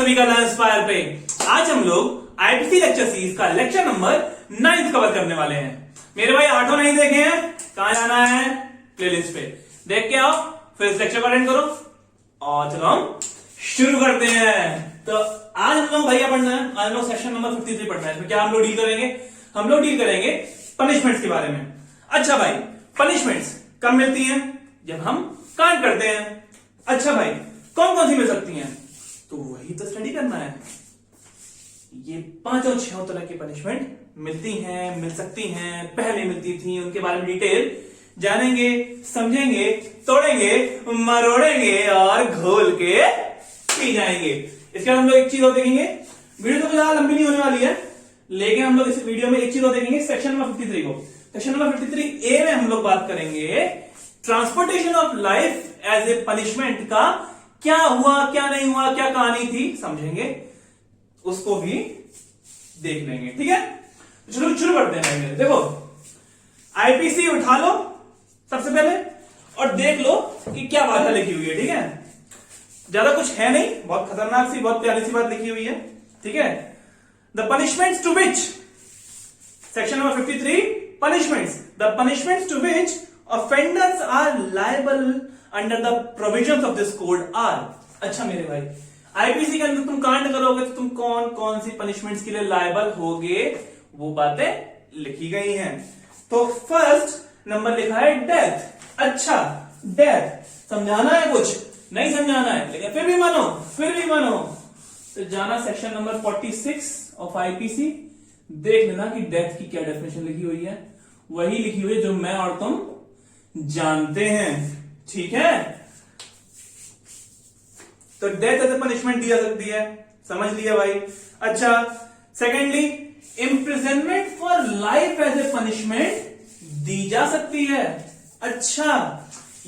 सभी का इंस्पायर पे। आज हम लोग आईपीसी लेक्चर सीरीज का लेक्चर नंबर 9 कवर करने वाले हैं। मेरे भाई 8 नहीं देखे हैं, कहां जाना है? प्लेलिस्ट पे देख के आओ, फिर इस लेक्चर को अटेंड करो और चलो हम शुरू करते हैं। तो आज हम लोग भैया पढ़ना है, आज हम लोग सेक्शन नंबर 53 पढ़ना है। इसमें क्या हम लोग डील करेंगे? हम लोग डील करेंगे पनिशमेंट्स के बारे में। अच्छा भाई, पनिशमेंट्स कब मिलती हैं? जब हम कांड करते हैं। अच्छा भाई, कौन कौन सी मिल सकती हैं? तो वही तो स्टडी करना है। ये 5 और 6 तरह की पनिशमेंट मिलती हैं, मिल सकती हैं, पहले मिलती थी, उनके बारे में डिटेल जानेंगे, समझेंगे, तोड़ेंगे, मरोड़ेंगे और घोल के पी जाएंगे। इसके बाद हम लोग एक चीज और देखेंगे। वीडियो तो ज्यादा लंबी नहीं होने वाली है, लेकिन हम लोग इस वीडियो में एक चीज और देखेंगे, सेक्शन नंबर 53 को। सेक्शन नंबर 53A में हम लोग बात करेंगे transportation of life as a punishment का क्या हुआ, क्या नहीं हुआ, क्या कहानी थी, समझेंगे, उसको भी देख लेंगे। ठीक है, चलो शुरू करते हैं। देखो, आईपीसी उठा लो सबसे पहले और देख लो कि क्या बात लिखी हुई है। ठीक है, ज्यादा कुछ है नहीं, बहुत खतरनाक सी, बहुत प्यारी सी बात लिखी हुई है। ठीक है, the punishments to which, section number 53, punishments, the punishments to which offenders are liable under the provisions of this code are। अच्छा मेरे भाई, आईपीसी के अंदर तुम कांड करोगे तो तुम कौन कौन सी पनिशमेंट्स के लिए लायबल होगे, वो बातें लिखी गई हैं। तो फर्स्ट नंबर लिखा है डेथ। अच्छा, डेथ समझाना है, कुछ नहीं समझाना है, लेकिन फिर भी मानो, फिर भी मानो तो जाना सेक्शन नंबर 46 ऑफ आईपीसी, देख लेना कि डेथ की क्या डेफिनेशन लिखी हुई है। वही लिखी हुई है जो मैं और तुम जानते हैं। ठीक है, तो डेथ एज ए पनिशमेंट दी जा सकती है, समझ लिया भाई। अच्छा, secondly, imprisonment for life as a punishment दी जा सकती है। अच्छा,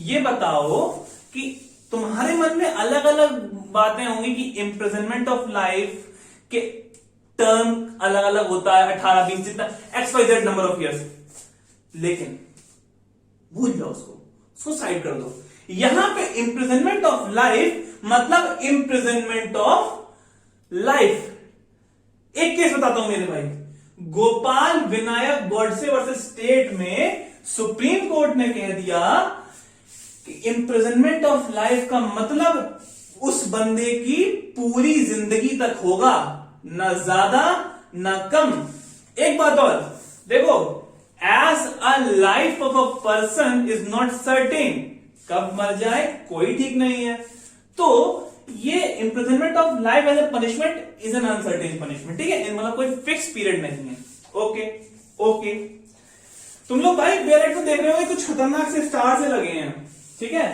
ये बताओ कि तुम्हारे मन में अलग अलग बातें होंगी कि इम्प्रिजनमेंट ऑफ लाइफ के टर्म अलग अलग होता है, 18, 20, जितना XYZ नंबर ऑफ ईयर्स, लेकिन भूल जाओ उसको साइड कर दो। यहां पे इम्प्रिजनमेंट ऑफ लाइफ मतलब इम्प्रिजनमेंट ऑफ लाइफ। एक केस बताता हूं मेरे भाई, गोपाल विनायक गॉडसे वर्सेस स्टेट में सुप्रीम कोर्ट ने कह दिया कि इम्प्रिजनमेंट ऑफ लाइफ का मतलब उस बंदे की पूरी जिंदगी तक होगा, ना ज्यादा ना कम। एक बात और देखो, as a life of a person is not certain, कब मर जाए कोई ठीक नहीं है, तो ये imprisonment of life as a punishment is an uncertain punishment। ठीक है, मतलब कोई फिक्स पीरियड नहीं है। ओके ओके, तुम लोग भाई बेरेट को देख रहे हो, कुछ खतरनाक से स्टार से लगे हैं। ठीक है,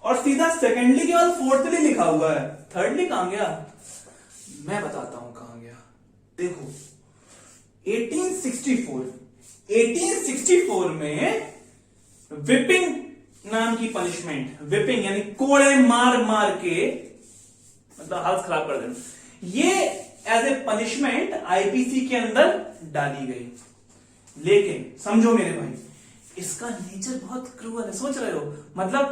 और सीधा सेकेंडली के बाद फोर्थली लिखा हुआ है, थर्डली कहां गया? मैं बताता हूं कहां गया। देखो, 1864 में विपिंग नाम की पनिशमेंट, विपिंग यानी कोड़े मार मार के, मतलब हालत खराब कर देना, ये एज ए पनिशमेंट आईपीसी के अंदर डाली गई। लेकिन समझो मेरे भाई, इसका नेचर बहुत क्रूअल है। सोच रहे हो, मतलब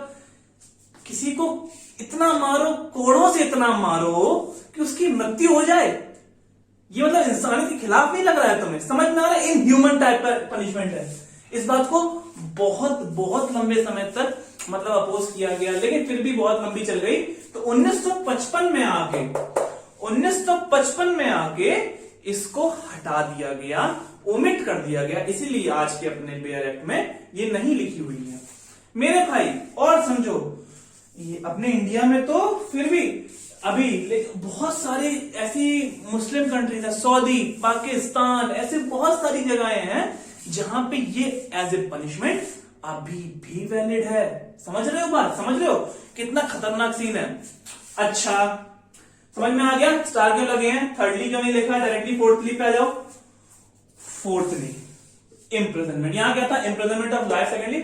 किसी को इतना मारो, कोड़ों से इतना मारो कि उसकी मृत्यु हो जाए, ये मतलब इंसानी के खिलाफ नहीं लग रहा है तुम्हें? समझ में आ रहा है? इन ह्यूमन टाइप का पनिशमेंट है। इस बात को बहुत बहुत लंबे समय तक मतलब अपोज किया गया, लेकिन फिर भी बहुत लंबी चल गई। तो 1955 में आके इसको हटा दिया गया, ओमिट कर दिया गया, इसीलिए आज के अपने बेयर एक्ट में ये नहीं लिखी हुई है मेरे भाई। और समझो, ये अपने इंडिया में तो फिर भी अभी बहुत सारी ऐसी मुस्लिम कंट्रीज है, सऊदी, पाकिस्तान, ऐसे बहुत सारी जगहें हैं जहां पे ये एज ए पनिशमेंट अभी भी वैलिड है। समझ रहे हो बात? समझ रहे हो कितना खतरनाक सीन है? अच्छा, समझ में आ गया? स्टार क्यों लगे हैं? थर्डली क्यों नहीं लिखा? डायरेक्टली फोर्थली पे आ जाओ। फोर्थली इम्प्रिजनमेंट, यहां क्या था? Imprisonment of life. Secondly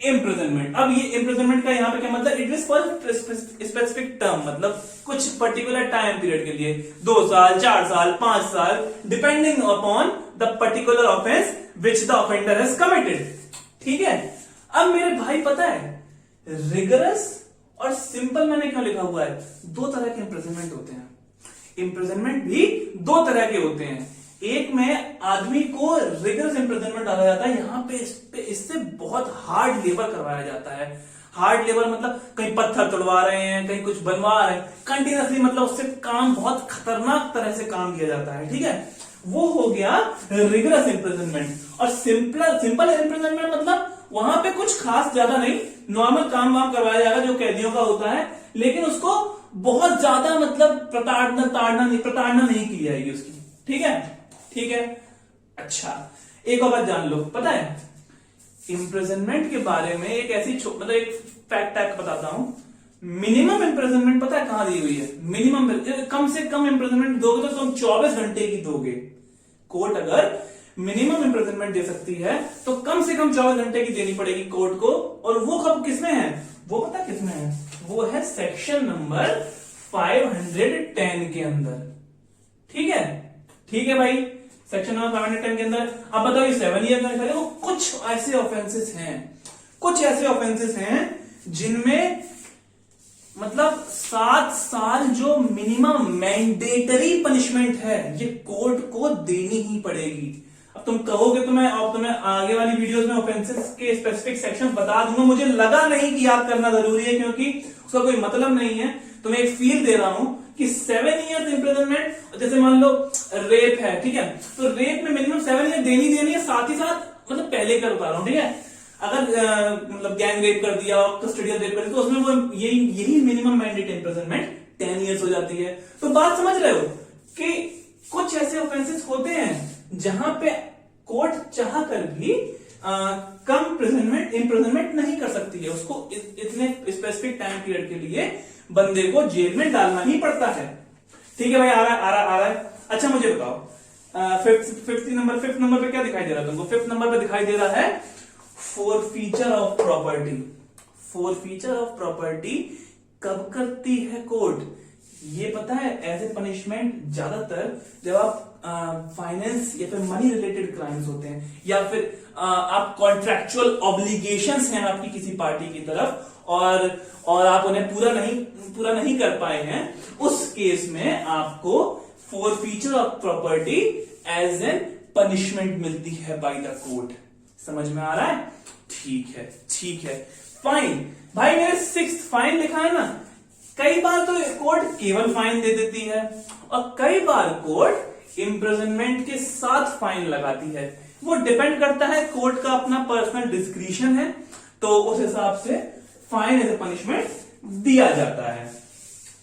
imprisonment. अब ये इम्प्रिजनमेंट का यहां पे क्या मतलब? It is for specific term, मतलब कुछ पर्टिकुलर टाइम पीरियड के लिए, 2 साल, 4 साल, 5 साल, depending upon the particular offence which the offender has committed. ठीक है, अब मेरे भाई पता है रिगरस और सिंपल मैंने क्यों लिखा हुआ है? 2 तरह के इम्प्रिजनमेंट होते हैं। इम्प्रिजनमेंट भी दो तरह के होते हैं। एक में आदमी को रिगरस इम्प्रिजनमेंट डाला जाता है, यहाँ पे इससे बहुत हार्ड लेबर करवाया जाता है। हार्ड लेबर मतलब कहीं पत्थर तोड़वा रहे हैं, कहीं कुछ बनवा रहे हैं, कंटिन्यूसली, मतलब उससे काम बहुत खतरनाक तरह से काम किया जाता है, ठीक है। वो हो गया रिगरस इम्प्रिजनमेंट। और सिंपल इम्प्रिजनमेंट मतलब वहां पे कुछ खास ज्यादा नहीं, नॉर्मल काम वाम करवाया जाएगा जो कैदियों का होता है, लेकिन उसको बहुत ज्यादा मतलब प्रताड़ना नहीं की जाएगी उसकी, ठीक है, ठीक है। अच्छा, एक और बात जान लो, पता है इम्प्रिजनमेंट के बारे में एक ऐसी मतलब एक फैक्ट टाइप बताता हूं। मिनिमम इम्प्रिजनमेंट पता है कहां दी हुई है? मिनिमम, कम से कम इम्प्रिजनमेंट दोगे तो तुम 24 घंटे की दोगे। कोर्ट अगर मिनिमम इम्प्रिजनमेंट दे सकती है तो कम से कम 24 घंटे की देनी पड़ेगी कोर्ट को। और वो कब किसमें है? वो पता किसमें है? वो है सेक्शन नंबर 510 के अंदर, ठीक है, ठीक है भाई, सेक्शन नंबर 510 के अंदर। अब बताओ ये 7 ईयर का वो कुछ ऐसे ऑफेंसेस हैं जिनमें मतलब 7 साल जो मिनिमम मैंडेटरी पनिशमेंट है ये कोर्ट को देनी ही पड़ेगी। अब तुम कहोगे तो मैं अब तुम्हें आगे वाली वीडियोस में ऑफेंसेस के स्पेसिफिक सेक्शंस बता दूंगा। मुझे लगा नहीं कि याद करना जरूरी है क्योंकि उसका कोई मतलब नहीं है। तुम्हें एक फील दे रहा हूं कि 7 इयर्स इम्प्रिजनमेंट, जैसे मान लो रेप है, ठीक है, तो रेप में मिनिमम 7 ईयर देनी है, साथ ही साथ मतलब पहले का बता रहा हूं, ठीक है। अगर मतलब गैंग रेप कर दिया, कस्टोडियल रेप कर दिया, तो उसमें वो यही मिनिमम मैंडेट इम्प्रिजनमेंट 10 इयर्स हो जाती है। तो बात समझ रहे हो कि कुछ ऐसे ऑफेंसेस होते हैं जहां पे कोर्ट चाह कर भी कम इम्प्रिजनमेंट नहीं कर सकती है, उसको इतने स्पेसिफिक टाइम पीरियड के लिए बंदे को जेल में डालना ही पड़ता है, ठीक है भाई। आ रहा है। अच्छा मुझे बताओ फिफ्थ नंबर पे क्या दिखाई दे रहा है तुमको? 5th नंबर पे दिखाई दे रहा है forfeiture of property. Forfeiture of property कब करती है कोर्ट? ये पता है एज ए पनिशमेंट ज्यादातर जब आप फाइनेंस या फिर मनी रिलेटेड क्राइम्स होते हैं, या फिर आप कॉन्ट्रैक्चुअल ऑब्लिगेशंस हैं आपकी किसी पार्टी की तरफ और आप उन्हें पूरा नहीं कर पाए हैं, उस केस में आपको forfeiture of property as an punishment मिलती है बाय द कोर्ट। समझ में आ रहा है? ठीक है। फाइन भाई, मेरे 6th फाइन लिखा है ना। कई बार तो कोर्ट केवल फाइन दे देती है और कई बार कोर्ट इम्प्रिजनमेंट के साथ फाइन लगाती है। वो डिपेंड करता है, कोर्ट का अपना पर्सनल डिस्क्रिशन है, तो उस हिसाब से फाइन एज ए पनिशमेंट दिया जाता है,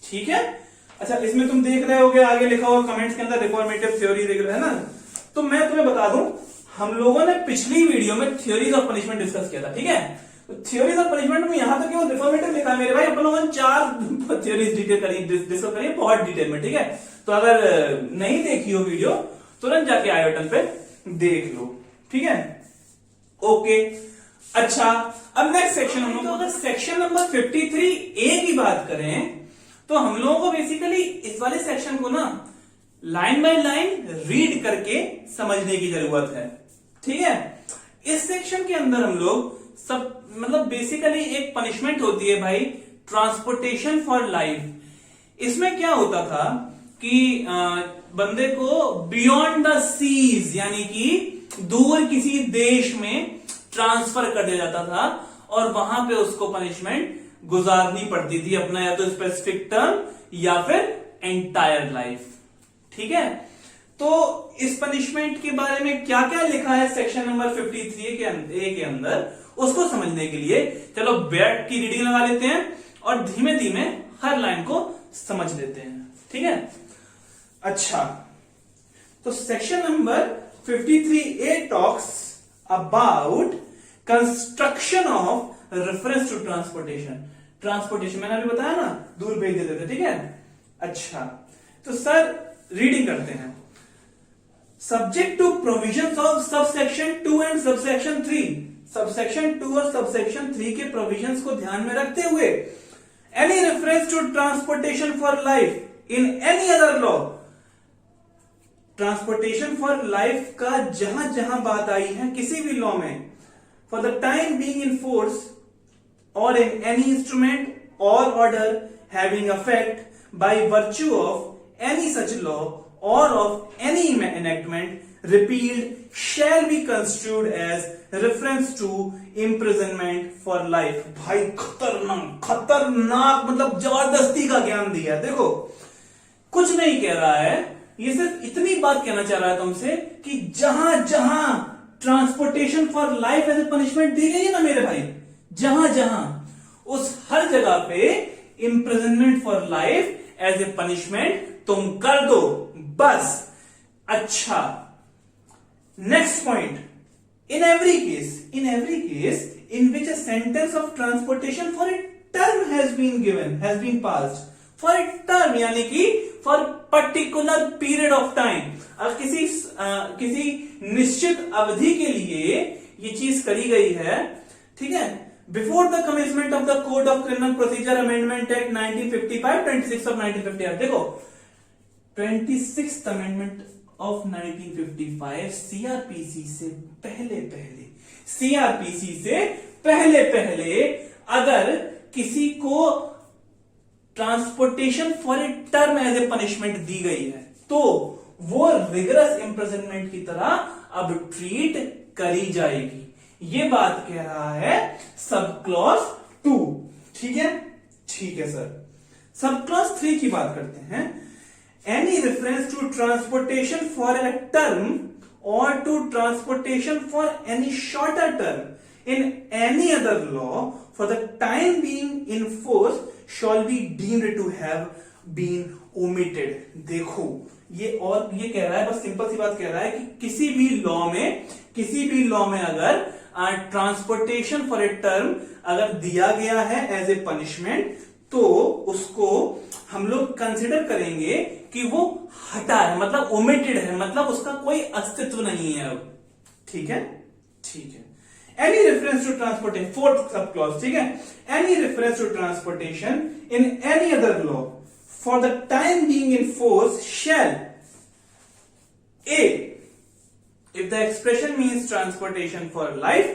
ठीक है। अच्छा, इसमें तुम देख रहे होगे आगे लिखा हुआ कमेंट्स के अंदर रिफॉर्मेटिव थ्योरी है ना। तो मैं तुम्हें बता दूं, हम लोगों ने पिछली वीडियो में थ्योरीज ऑफ पनिशमेंट डिस्कस किया था, ठीक है। तो थ्योरीज ऑफ पनिशमेंट में यहां तक केवल रिफॉर्मेटिव लिखा है मेरे भाई। अपन लोगों ने 4 थ्योरीज डिस्कस करी बहुत डिटेल में, ठीक है। तो अगर नहीं देखी हो वीडियो तुरंत जाके आई बटन पे देख लो, ठीक है, ओके। अच्छा, अब नेक्स्ट सेक्शन हम लोग, तो अगर सेक्शन नंबर 53A की बात करें तो हम लोगों को बेसिकली इस वाले सेक्शन को ना लाइन बाय लाइन रीड करके समझने की जरूरत है, ठीक है। इस सेक्शन के अंदर हम लोग सब मतलब बेसिकली एक पनिशमेंट होती है भाई, ट्रांसपोर्टेशन फॉर लाइफ। इसमें क्या होता था कि बंदे को बियॉन्ड द सीज यानी कि दूर किसी देश में ट्रांसफर कर दिया जाता था और वहां पे उसको पनिशमेंट गुजारनी पड़ती थी, अपना या तो स्पेसिफिक टर्म या फिर एंटायर लाइफ, ठीक है। तो इस पनिशमेंट के बारे में क्या क्या लिखा है सेक्शन नंबर 53A के अंदर, उसको समझने के लिए चलो बैठ की रीडिंग लगा लेते हैं और धीमे धीमे हर लाइन को समझ लेते हैं, ठीक है। अच्छा, तो section number 53A talks about construction of reference to transportation मैंने अभी बताया ना, दूर भेज देते थे, ठीक है। अच्छा, तो सर रीडिंग करते हैं। Subject to provisions of subsection 2 and subsection 3, subsection 2 और सबसेक्शन 3 के प्रोविजंस को ध्यान में रखते हुए any reference to transportation for life in any other law, transportation for life का जहां जहां बात आई है किसी भी लॉ में, for the time being in force और इन एनी इंस्ट्रूमेंट और order having affect by virtue of any such law or of any enactment repealed shall be construed as reference to imprisonment for life। भाई खतरनाक खतरनाक, मतलब जबरदस्ती का ज्ञान दिया। देखो कुछ नहीं कह रहा है, ये सिर्फ इतनी बात कहना चाह रहा है तुमसे कि जहां जहां transportation for life as a punishment दी गई है ना मेरे भाई, जहां जहां उस हर जगह पे imprisonment for life as a punishment तुम कर दो बस। अच्छा, next point, in every case in which a sentence of transportation for a term has been passed for a term, यानी कि for particular period of time, अब किसी निश्चित अवधि के लिए ये चीज करी गई है, ठीक है, before the commencement of the code of criminal procedure amendment act 1955, 26 of 1955। देखो 26th अमेंडमेंट ऑफ 1955 सीआरपीसी से पहले अगर किसी को transportation for a term as a punishment दी गई है तो वो रिगरस इंप्रिजनमेंट की तरह अब ट्रीट करी जाएगी। ये बात कह रहा है सब क्लॉज 2। ठीक है सर। सब क्लॉज 3 की बात करते हैं। Any reference to transportation for a term or to transportation for any shorter term in any other law for the time being in force shall be deemed to have been omitted। देखो ये कह रहा है, बस simple सी बात कह रहा है कि किसी भी लॉ में अगर ट्रांसपोर्टेशन फॉर ए टर्म अगर दिया गया है एज ए पनिशमेंट तो उसको हम लोग कंसिडर करेंगे कि वो हटा है, मतलब ओमिटेड है, मतलब उसका कोई अस्तित्व नहीं है अब। ठीक है। Any reference to transportation, fourth sub clause, ठीक है, any reference to transportation in any other law for the time being in force shall a if the expression means transportation for life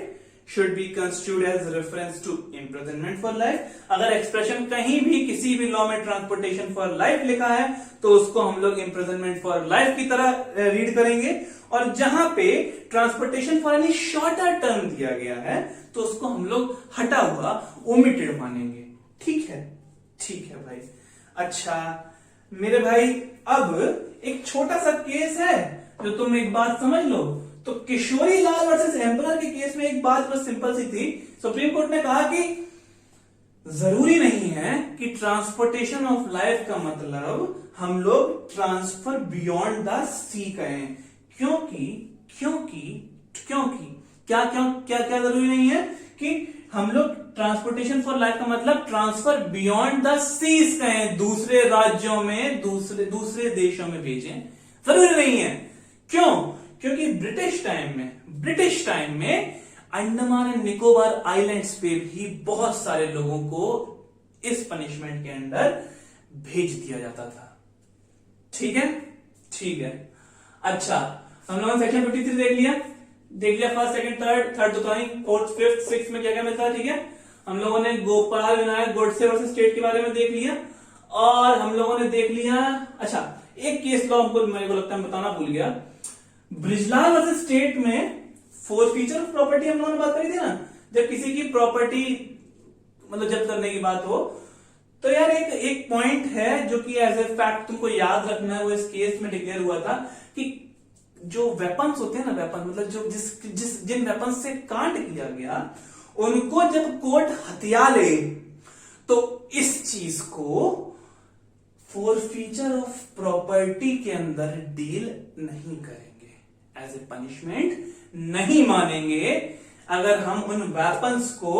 should be construed as reference to imprisonment for life। अगर expression कहीं भी किसी भी law में transportation for life लिखा है तो उसको हम लोग imprisonment फॉर लाइफ की तरह रीड करेंगे, और जहां पे transportation for any shorter term दिया गया है तो उसको हम लोग हटा हुआ ओमिटेड मानेंगे। ठीक है भाई। अच्छा मेरे भाई, अब एक छोटा सा केस है जो तुम एक बात समझ लो। तो किशोरी लाल वर्सेस एम्परर के केस में एक बात बस सिंपल सी थी, सुप्रीम कोर्ट ने कहा कि जरूरी नहीं है कि ट्रांसपोर्टेशन ऑफ लाइफ का मतलब हम लोग ट्रांसफर बियॉन्ड द सी कहें। क्योंकि क्या जरूरी नहीं है कि हम लोग ट्रांसपोर्टेशन फॉर लाइफ का मतलब ट्रांसफर बियॉन्ड द सीज कहें, दूसरे राज्यों में दूसरे देशों में भेजें, जरूरी नहीं है। क्योंकि ब्रिटिश टाइम में अंडमान एंड निकोबार आइलैंड्स पे भी बहुत सारे लोगों को इस पनिशमेंट के अंडर भेज दिया जाता था। ठीक है। अच्छा, हम लोगों ने सेक्शन 53 देख लिया फर्स्ट सेकंड थर्ड तो नहीं, फोर्थ फिफ्थ सिक्स में क्या मिलता है। ठीक है, हम लोगों ने गोपाल विनायक गोडसे वर्सेस स्टेट के बारे में देख लिया, और हम लोगों ने देख लिया, अच्छा एक केस लॉ हमको मेरे को लगता है बताना भूल गया, ब्रिजलाल वर्सेस स्टेट में फोरफीचर ऑफ प्रॉपर्टी हम लोगों ने बात करी थी ना, जब किसी की प्रॉपर्टी मतलब जब्त करने की बात हो तो यार एक पॉइंट है जो कि एज ए फैक्ट तुमको याद रखना है, वो इस केस में डिक्लेयर हुआ था कि जो वेपन्स होते हैं ना, वेपन मतलब जो जिन वेपन्स से कांड किया गया उनको जब कोर्ट हथिया ले तो इस चीज को फोरफीचर ऑफ प्रॉपर्टी के अंदर डील नहीं करेंगे, एज ए पनिशमेंट नहीं मानेंगे अगर हम उन वेपन्स को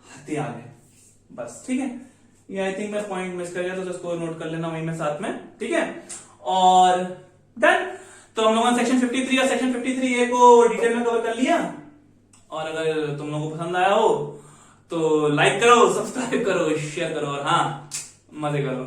हथिया लें। बस ठीक है, ये आई थिंक मैं पॉइंट मिस कर गया तो इसको नोट कर लेना वहीं में साथ में। ठीक है, और डन। तो हम लोगों ने सेक्शन 53 या सेक्शन 53A को डिटेल में कवर कर लिया, और अगर तुम लोगों को पसंद आया हो तो लाइक करो, सब्सक्राइब करो, शेयर करो, और हाँ मजे करो।